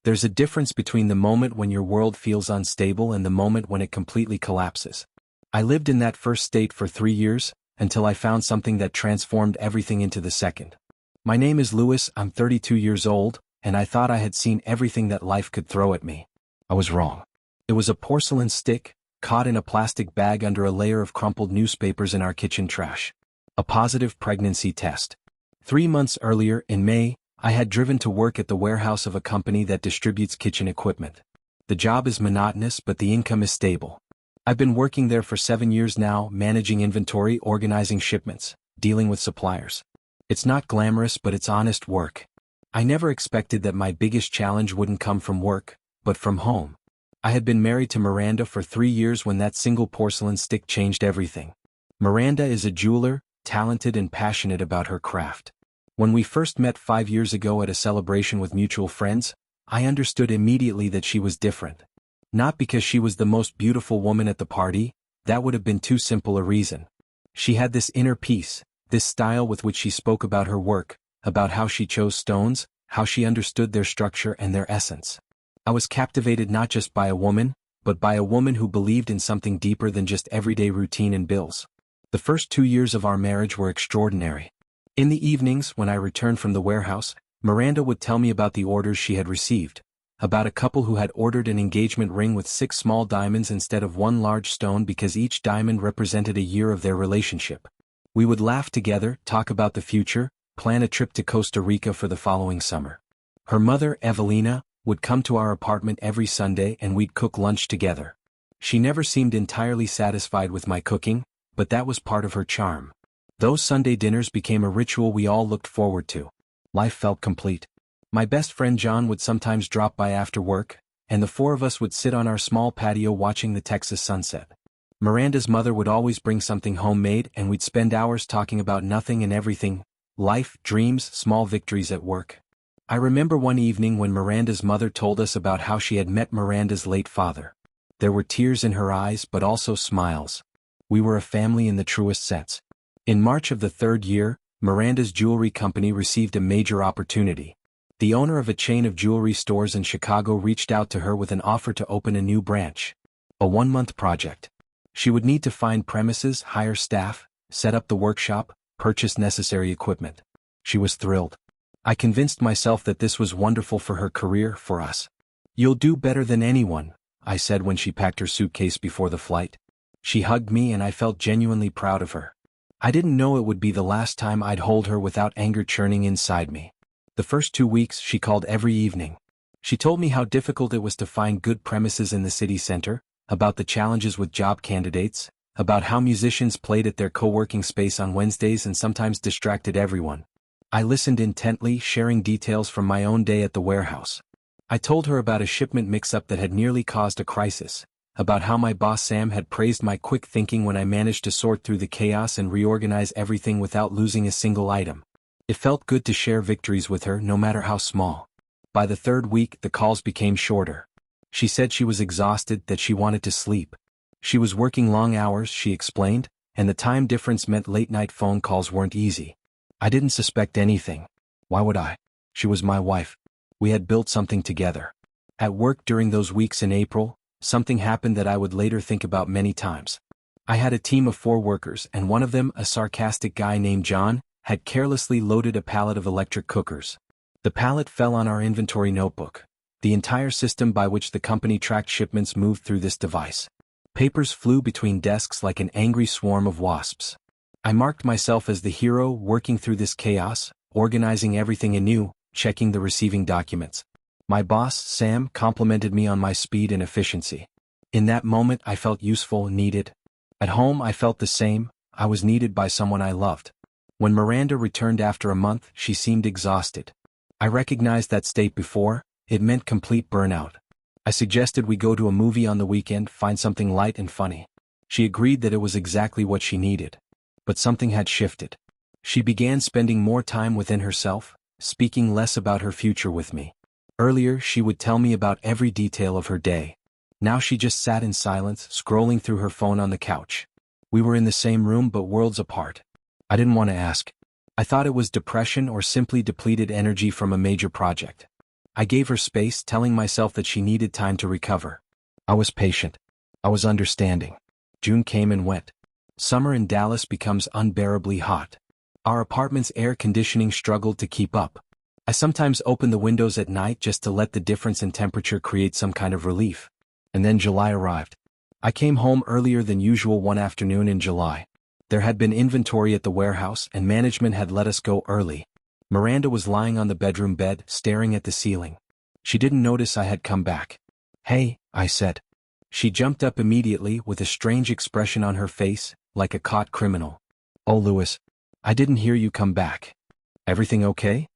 There's a difference between the moment when your world feels unstable and the moment when it completely collapses. I lived in that first state for 3 years, until I found something that transformed everything into the second. My name is Louis, I'm 32 years old, and I thought I had seen everything that life could throw at me. I was wrong. It was a porcelain stick, caught in a plastic bag under a layer of crumpled newspapers in our kitchen trash. A positive pregnancy test. 3 months earlier, in May, I had driven to work at the warehouse of a company that distributes kitchen equipment. The job is monotonous, but the income is stable. I've been working there for 7 years now, managing inventory, organizing shipments, dealing with suppliers. It's not glamorous, but it's honest work. I never expected that my biggest challenge wouldn't come from work, but from home. I had been married to Miranda for 3 years when that single porcelain stick changed everything. Miranda is a jeweler, talented and passionate about her craft. When we first met 5 years ago at a celebration with mutual friends, I understood immediately that she was different. Not because she was the most beautiful woman at the party, that would have been too simple a reason. She had this inner peace, this style with which she spoke about her work, about how she chose stones, how she understood their structure and their essence. I was captivated not just by a woman, but by a woman who believed in something deeper than just everyday routine and bills. The first 2 years of our marriage were extraordinary. In the evenings, when I returned from the warehouse, Miranda would tell me about the orders she had received, about a couple who had ordered an engagement ring with 6 small diamonds instead of 1 large stone because each diamond represented a year of their relationship. We would laugh together, talk about the future, plan a trip to Costa Rica for the following summer. Her mother, Evelina, would come to our apartment every Sunday and we'd cook lunch together. She never seemed entirely satisfied with my cooking, but that was part of her charm. Those Sunday dinners became a ritual we all looked forward to. Life felt complete. My best friend John would sometimes drop by after work, and the 4 of us would sit on our small patio watching the Texas sunset. Miranda's mother would always bring something homemade and we'd spend hours talking about nothing and everything, life, dreams, small victories at work. I remember one evening when Miranda's mother told us about how she had met Miranda's late father. There were tears in her eyes but also smiles. We were a family in the truest sense. In March of the 3rd year, Miranda's jewelry company received a major opportunity. The owner of a chain of jewelry stores in Chicago reached out to her with an offer to open a new branch. A 1-month project. She would need to find premises, hire staff, set up the workshop, purchase necessary equipment. She was thrilled. I convinced myself that this was wonderful for her career, for us. "You'll do better than anyone," I said when she packed her suitcase before the flight. She hugged me and I felt genuinely proud of her. I didn't know it would be the last time I'd hold her without anger churning inside me. The first 2 weeks she called every evening. She told me how difficult it was to find good premises in the city center, about the challenges with job candidates, about how musicians played at their co-working space on Wednesdays and sometimes distracted everyone. I listened intently, sharing details from my own day at the warehouse. I told her about a shipment mix-up that had nearly caused a crisis, about how my boss Sam had praised my quick thinking when I managed to sort through the chaos and reorganize everything without losing a single item. It felt good to share victories with her, no matter how small. By the 3rd week, the calls became shorter. She said she was exhausted, that she wanted to sleep. She was working long hours, she explained, and the time difference meant late-night phone calls weren't easy. I didn't suspect anything. Why would I? She was my wife. We had built something together. At work during those weeks in April, something happened that I would later think about many times. I had a team of 4 workers, and one of them, a sarcastic guy named John, had carelessly loaded a pallet of electric cookers. The pallet fell on our inventory notebook. The entire system by which the company tracked shipments moved through this device. Papers flew between desks like an angry swarm of wasps. I marked myself as the hero, working through this chaos, organizing everything anew, checking the receiving documents. My boss, Sam, complimented me on my speed and efficiency. In that moment I felt useful, needed. At home I felt the same, I was needed by someone I loved. When Miranda returned after a month, she seemed exhausted. I recognized that state before, it meant complete burnout. I suggested we go to a movie on the weekend, find something light and funny. She agreed that it was exactly what she needed. But something had shifted. She began spending more time within herself, speaking less about her future with me. Earlier, she would tell me about every detail of her day. Now she just sat in silence, scrolling through her phone on the couch. We were in the same room but worlds apart. I didn't want to ask. I thought it was depression or simply depleted energy from a major project. I gave her space, telling myself that she needed time to recover. I was patient. I was understanding. June came and went. Summer in Dallas becomes unbearably hot. Our apartment's air conditioning struggled to keep up. I sometimes opened the windows at night just to let the difference in temperature create some kind of relief. And then July arrived. I came home earlier than usual one afternoon in July. There had been inventory at the warehouse and management had let us go early. Miranda was lying on the bedroom bed, staring at the ceiling. She didn't notice I had come back. "Hey," I said. She jumped up immediately with a strange expression on her face, like a caught criminal. "Oh, Louis, I didn't hear you come back. Everything okay?"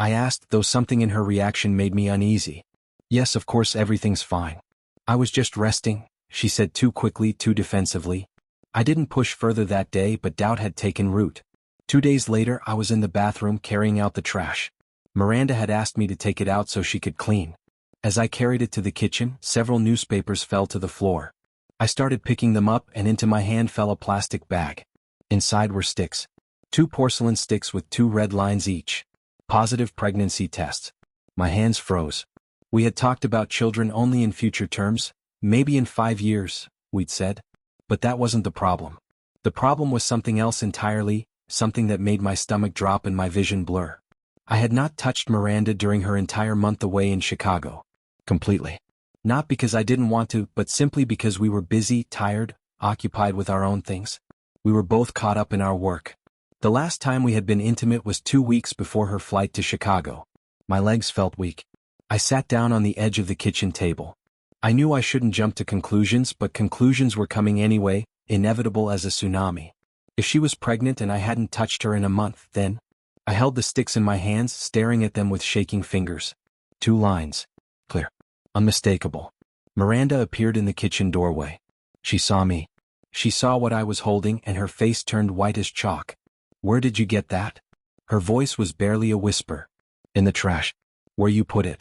I asked, though something in her reaction made me uneasy. "Yes, of course everything's fine. I was just resting," she said too quickly, too defensively. I didn't push further that day, but doubt had taken root. 2 days later, I was in the bathroom carrying out the trash. Miranda had asked me to take it out so she could clean. As I carried it to the kitchen, several newspapers fell to the floor. I started picking them up and into my hand fell a plastic bag. Inside were sticks. 2 porcelain sticks with 2 red lines each. Positive pregnancy tests. My hands froze. We had talked about children only in future terms, maybe in 5 years, we'd said. But that wasn't the problem. The problem was something else entirely, something that made my stomach drop and my vision blur. I had not touched Miranda during her entire month away in Chicago. Completely. Not because I didn't want to, but simply because we were busy, tired, occupied with our own things. We were both caught up in our work. The last time we had been intimate was 2 weeks before her flight to Chicago. My legs felt weak. I sat down on the edge of the kitchen table. I knew I shouldn't jump to conclusions, but conclusions were coming anyway, inevitable as a tsunami. If she was pregnant and I hadn't touched her in a month, then... I held the sticks in my hands, staring at them with shaking fingers. 2 lines. Clear. Unmistakable. Miranda appeared in the kitchen doorway. She saw me. She saw what I was holding and her face turned white as chalk. "Where did you get that?" Her voice was barely a whisper. "In the trash. Where you put it."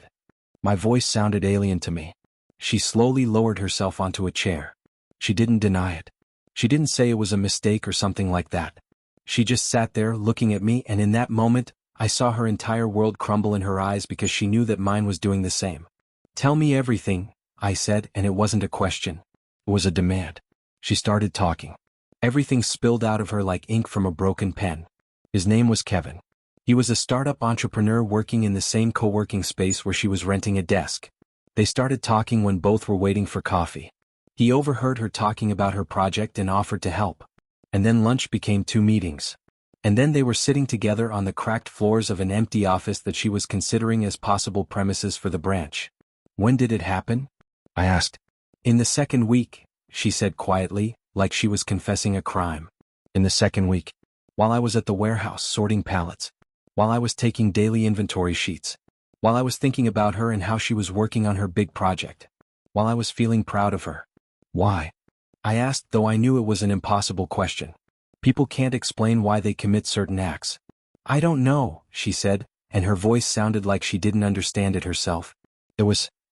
My voice sounded alien to me. She slowly lowered herself onto a chair. She didn't deny it. She didn't say it was a mistake or something like that. She just sat there looking at me, and in that moment, I saw her entire world crumble in her eyes because she knew that mine was doing the same. "Tell me everything," I said, and it wasn't a question. It was a demand. She started talking. Everything spilled out of her like ink from a broken pen. His name was Kevin. He was a startup entrepreneur working in the same co-working space where she was renting a desk. They started talking when both were waiting for coffee. He overheard her talking about her project and offered to help. And then lunch became 2 meetings. And then they were sitting together on the cracked floors of an empty office that she was considering as possible premises for the branch. "When did it happen?" I asked. "In the 2nd week," she said quietly, like she was confessing a crime. "In the 2nd week. While I was at the warehouse sorting pallets. While I was taking daily inventory sheets. While I was thinking about her and how she was working on her big project. While I was feeling proud of her." "Why?" I asked, though I knew it was an impossible question. People can't explain why they commit certain acts. "I don't know," she said, and her voice sounded like she didn't understand it herself.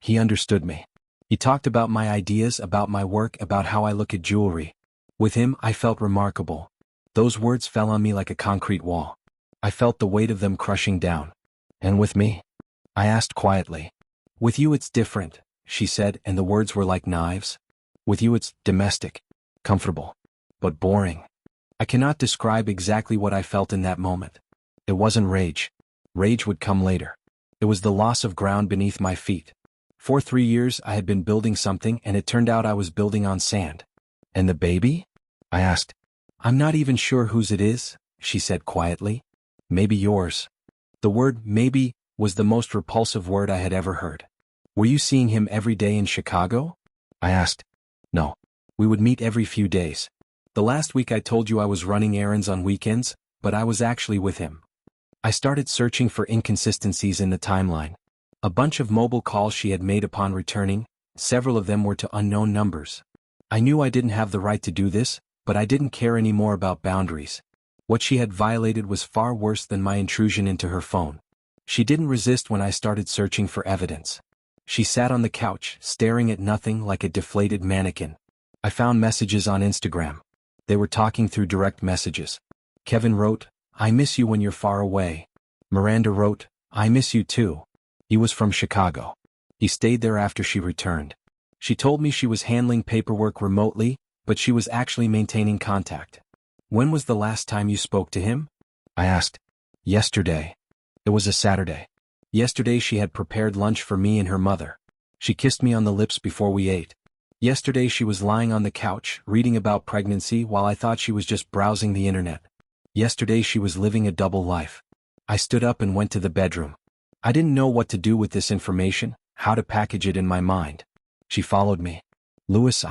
He understood me. He talked about my ideas, about my work, about how I look at jewelry. With him, I felt remarkable. Those words fell on me like a concrete wall. I felt the weight of them crushing down. "And with me?" I asked quietly. "With you it's different," she said, and the words were like knives. "With you it's domestic, comfortable, but boring." I cannot describe exactly what I felt in that moment. It wasn't rage. Rage would come later. It was the loss of ground beneath my feet. For 3 years I had been building something, and it turned out I was building on sand. "And the baby?" I asked. "I'm not even sure whose it is," she said quietly. "Maybe yours." The word "maybe" was the most repulsive word I had ever heard. "Were you seeing him every day in Chicago?" I asked. "No. We would meet every few days. The last week I told you I was running errands on weekends, but I was actually with him." I started searching for inconsistencies in the timeline. A bunch of mobile calls she had made upon returning, several of them were to unknown numbers. I knew I didn't have the right to do this, but I didn't care anymore about boundaries. What she had violated was far worse than my intrusion into her phone. She didn't resist when I started searching for evidence. She sat on the couch, staring at nothing like a deflated mannequin. I found messages on Instagram. They were talking through direct messages. Kevin wrote, "I miss you when you're far away." Miranda wrote, "I miss you too." He was from Chicago. He stayed there after she returned. She told me she was handling paperwork remotely, but she was actually maintaining contact. When was the last time you spoke to him? I asked. Yesterday. It was a Saturday. Yesterday she had prepared lunch for me and her mother. She kissed me on the lips before we ate. Yesterday she was lying on the couch, reading about pregnancy while I thought she was just browsing the internet. Yesterday she was living a double life. I stood up and went to the bedroom. I didn't know what to do with this information, how to package it in my mind. She followed me. Louis,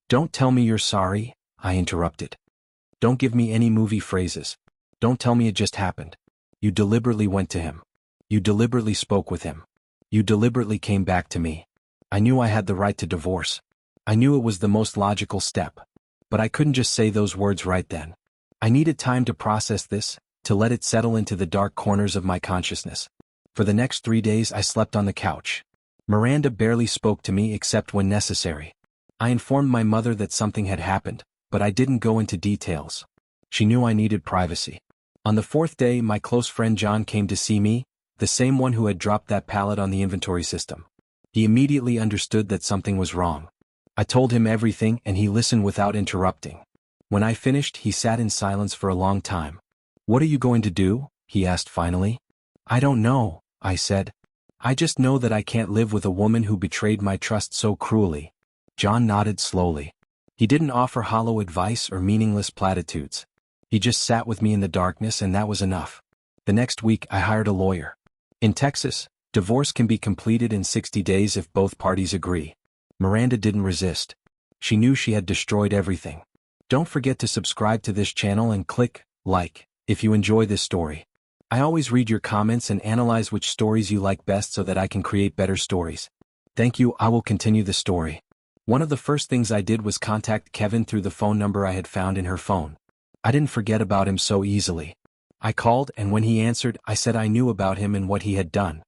Don't tell me you're sorry, I interrupted. Don't give me any movie phrases. Don't tell me it just happened. You deliberately went to him. You deliberately spoke with him. You deliberately came back to me. I knew I had the right to divorce. I knew it was the most logical step. But I couldn't just say those words right then. I needed time to process this, to let it settle into the dark corners of my consciousness. For the next 3 days I slept on the couch. Miranda barely spoke to me except when necessary. I informed my mother that something had happened, but I didn't go into details. She knew I needed privacy. On the 4th day, my close friend John came to see me, the same one who had dropped that pallet on the inventory system. He immediately understood that something was wrong. I told him everything and he listened without interrupting. When I finished, he sat in silence for a long time. What are you going to do? He asked finally. I don't know, I said. I just know that I can't live with a woman who betrayed my trust so cruelly. John nodded slowly. He didn't offer hollow advice or meaningless platitudes. He just sat with me in the darkness and that was enough. The next week I hired a lawyer. In Texas, divorce can be completed in 60 days if both parties agree. Miranda didn't resist. She knew she had destroyed everything. Don't forget to subscribe to this channel and click like if you enjoy this story. I always read your comments and analyze which stories you like best so that I can create better stories. Thank you. I will continue the story. One of the first things I did was contact Kevin through the phone number I had found in her phone. I didn't forget about him so easily. I called and when he answered, I said I knew about him and what he had done.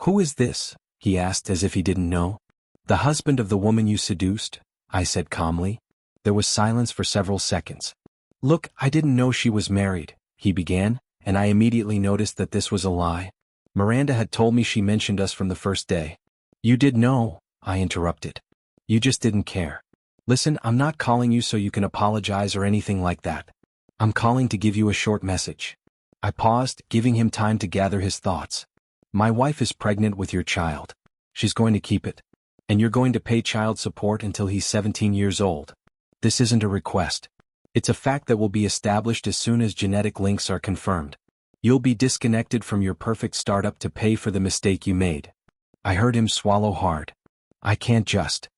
Who is this? He asked as if he didn't know. The husband of the woman you seduced, I said calmly. There was silence for several seconds. Look, I didn't know she was married, he began, and I immediately noticed that this was a lie. Miranda had told me she mentioned us from the first day. You did know, I interrupted. You just didn't care. Listen, I'm not calling you so you can apologize or anything like that. I'm calling to give you a short message. I paused, giving him time to gather his thoughts. My wife is pregnant with your child. She's going to keep it. And you're going to pay child support until he's 17 years old. This isn't a request. It's a fact that will be established as soon as genetic links are confirmed. You'll be disconnected from your perfect startup to pay for the mistake you made. I heard him swallow hard. I can't just.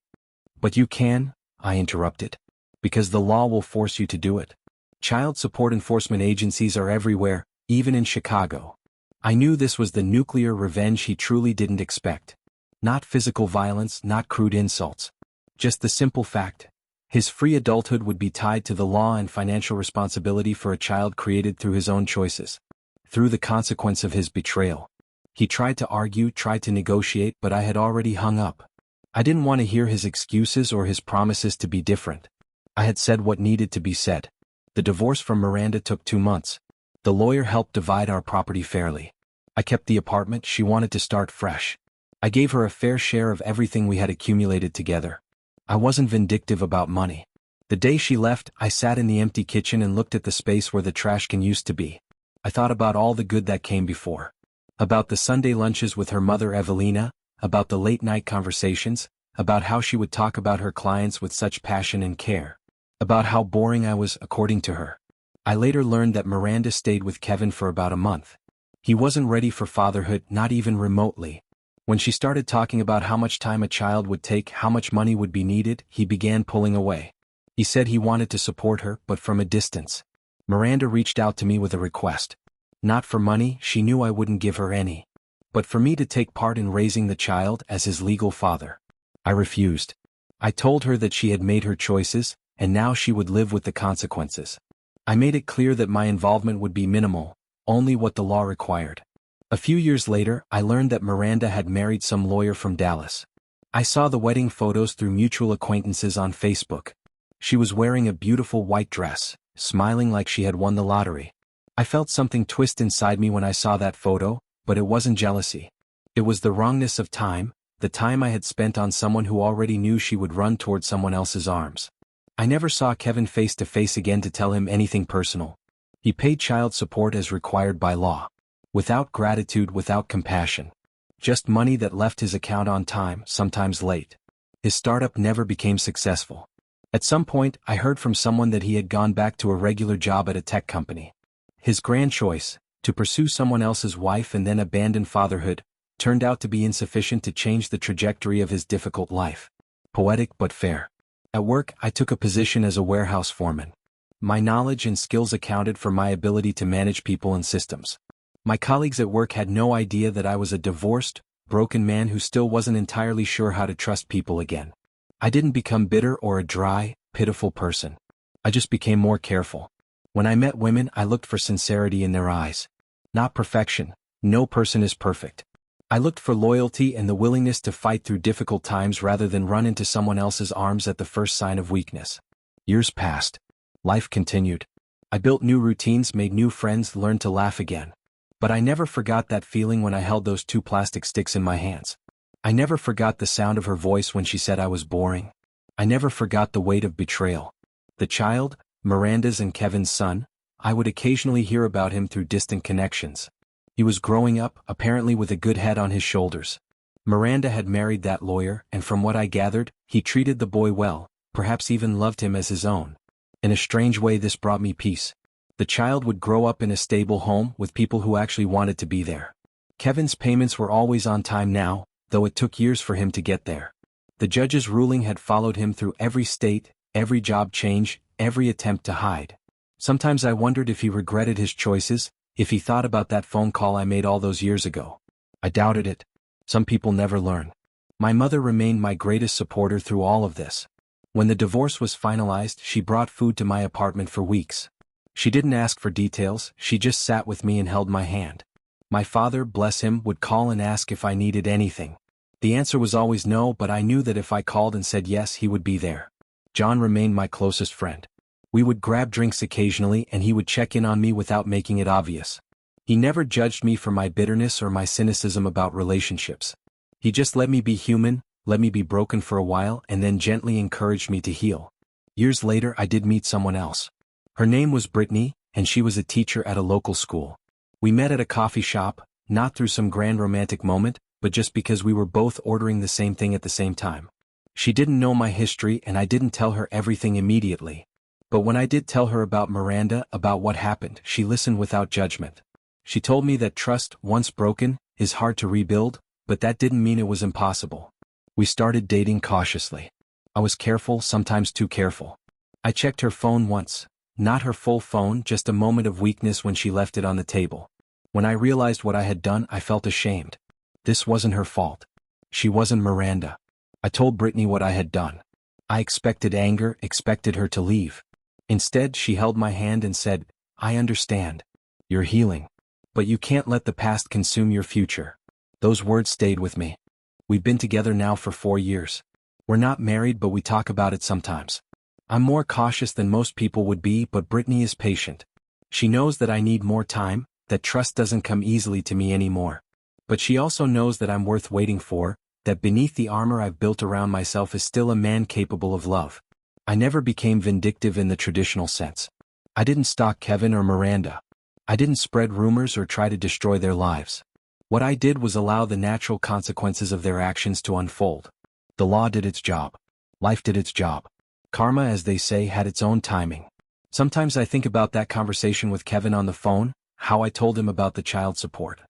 But you can, I interrupted. Because the law will force you to do it. Child support enforcement agencies are everywhere, even in Chicago. I knew this was the nuclear revenge he truly didn't expect. Not physical violence, not crude insults. Just the simple fact. His free adulthood would be tied to the law and financial responsibility for a child created through his own choices. Through the consequence of his betrayal. He tried to argue, tried to negotiate, but I had already hung up. I didn't want to hear his excuses or his promises to be different. I had said what needed to be said. The divorce from Miranda took 2 months. The lawyer helped divide our property fairly. I kept the apartment, she wanted to start fresh. I gave her a fair share of everything we had accumulated together. I wasn't vindictive about money. The day she left, I sat in the empty kitchen and looked at the space where the trash can used to be. I thought about all the good that came before. About the Sunday lunches with her mother Evelina, about the late-night conversations, about how she would talk about her clients with such passion and care. About how boring I was, according to her. I later learned that Miranda stayed with Kevin for about a month. He wasn't ready for fatherhood, not even remotely. When she started talking about how much time a child would take, how much money would be needed, he began pulling away. He said he wanted to support her, but from a distance. Miranda reached out to me with a request. Not for money, she knew I wouldn't give her any. But for me to take part in raising the child as his legal father. I refused. I told her that she had made her choices, and now she would live with the consequences. I made it clear that my involvement would be minimal, only what the law required. A few years later, I learned that Miranda had married some lawyer from Dallas. I saw the wedding photos through mutual acquaintances on Facebook. She was wearing a beautiful white dress, smiling like she had won the lottery. I felt something twist inside me when I saw that photo, but it wasn't jealousy. It was the wrongness of time, the time I had spent on someone who already knew she would run toward someone else's arms. I never saw Kevin face to face again to tell him anything personal. He paid child support as required by law. Without gratitude, without compassion. Just money that left his account on time, sometimes late. His startup never became successful. At some point, I heard from someone that he had gone back to a regular job at a tech company. His grand choice, to pursue someone else's wife and then abandon fatherhood, turned out to be insufficient to change the trajectory of his difficult life. Poetic but fair. At work, I took a position as a warehouse foreman. My knowledge and skills accounted for my ability to manage people and systems. My colleagues at work had no idea that I was a divorced, broken man who still wasn't entirely sure how to trust people again. I didn't become bitter or a dry, pitiful person. I just became more careful. When I met women, I looked for sincerity in their eyes. Not perfection. No person is perfect. I looked for loyalty and the willingness to fight through difficult times rather than run into someone else's arms at the first sign of weakness. Years passed. Life continued. I built new routines, made new friends, learned to laugh again. But I never forgot that feeling when I held those 2 plastic sticks in my hands. I never forgot the sound of her voice when she said I was boring. I never forgot the weight of betrayal. The child, Miranda's and Kevin's son, I would occasionally hear about him through distant connections. He was growing up, apparently with a good head on his shoulders. Miranda had married that lawyer, and from what I gathered, he treated the boy well, perhaps even loved him as his own. In a strange way, this brought me peace. The child would grow up in a stable home with people who actually wanted to be there. Kevin's payments were always on time now, though it took years for him to get there. The judge's ruling had followed him through every state, every job change, every attempt to hide. Sometimes I wondered if he regretted his choices, if he thought about that phone call I made all those years ago. I doubted it. Some people never learn. My mother remained my greatest supporter through all of this. When the divorce was finalized, she brought food to my apartment for weeks. She didn't ask for details, she just sat with me and held my hand. My father, bless him, would call and ask if I needed anything. The answer was always no, but I knew that if I called and said yes, he would be there. John remained my closest friend. We would grab drinks occasionally and he would check in on me without making it obvious. He never judged me for my bitterness or my cynicism about relationships. He just let me be human, let me be broken for a while, and then gently encouraged me to heal. Years later, I did meet someone else. Her name was Brittany, and she was a teacher at a local school. We met at a coffee shop, not through some grand romantic moment, but just because we were both ordering the same thing at the same time. She didn't know my history and I didn't tell her everything immediately. But when I did tell her about Miranda, about what happened, she listened without judgment. She told me that trust, once broken, is hard to rebuild, but that didn't mean it was impossible. We started dating cautiously. I was careful, sometimes too careful. I checked her phone once, not her full phone, just a moment of weakness when she left it on the table. When I realized what I had done, I felt ashamed. This wasn't her fault. She wasn't Miranda. I told Brittany what I had done. I expected anger, expected her to leave. Instead, she held my hand and said, "I understand. You're healing. But you can't let the past consume your future." Those words stayed with me. We've been together now for 4 years. We're not married, but we talk about it sometimes. I'm more cautious than most people would be, but Brittany is patient. She knows that I need more time, that trust doesn't come easily to me anymore. But she also knows that I'm worth waiting for, that beneath the armor I've built around myself is still a man capable of love. I never became vindictive in the traditional sense. I didn't stalk Kevin or Miranda. I didn't spread rumors or try to destroy their lives. What I did was allow the natural consequences of their actions to unfold. The law did its job. Life did its job. Karma, as they say, had its own timing. Sometimes I think about that conversation with Kevin on the phone, how I told him about the child support.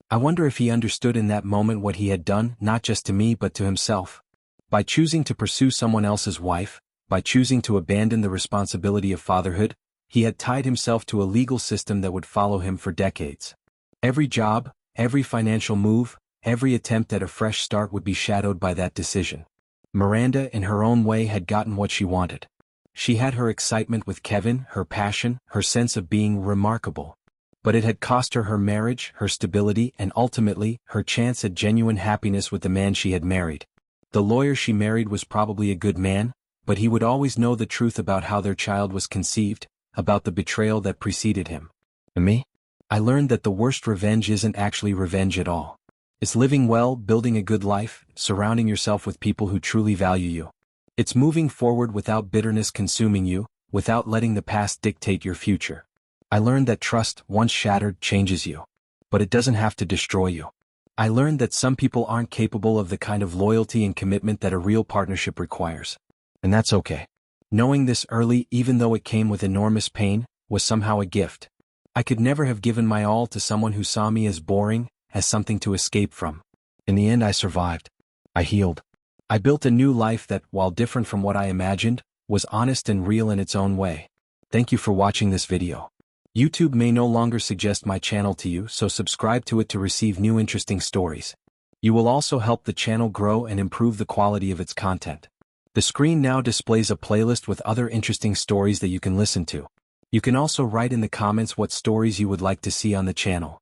I wonder if he understood in that moment what he had done, not just to me but to himself. By choosing to pursue someone else's wife, by choosing to abandon the responsibility of fatherhood, he had tied himself to a legal system that would follow him for decades. Every job, every financial move, every attempt at a fresh start would be shadowed by that decision. Miranda, in her own way, had gotten what she wanted. She had her excitement with Kevin, her passion, her sense of being remarkable. But it had cost her her marriage, her stability, and ultimately, her chance at genuine happiness with the man she had married. The lawyer she married was probably a good man, but he would always know the truth about how their child was conceived, about the betrayal that preceded him. And me? I learned that the worst revenge isn't actually revenge at all. It's living well, building a good life, surrounding yourself with people who truly value you. It's moving forward without bitterness consuming you, without letting the past dictate your future. I learned that trust, once shattered, changes you. But it doesn't have to destroy you. I learned that some people aren't capable of the kind of loyalty and commitment that a real partnership requires. And that's okay. Knowing this early, even though it came with enormous pain, was somehow a gift. I could never have given my all to someone who saw me as boring, as something to escape from. In the end, I survived. I healed. I built a new life that, while different from what I imagined, was honest and real in its own way. Thank you for watching this video. YouTube may no longer suggest my channel to you, so subscribe to it to receive new interesting stories. You will also help the channel grow and improve the quality of its content. The screen now displays a playlist with other interesting stories that you can listen to. You can also write in the comments what stories you would like to see on the channel.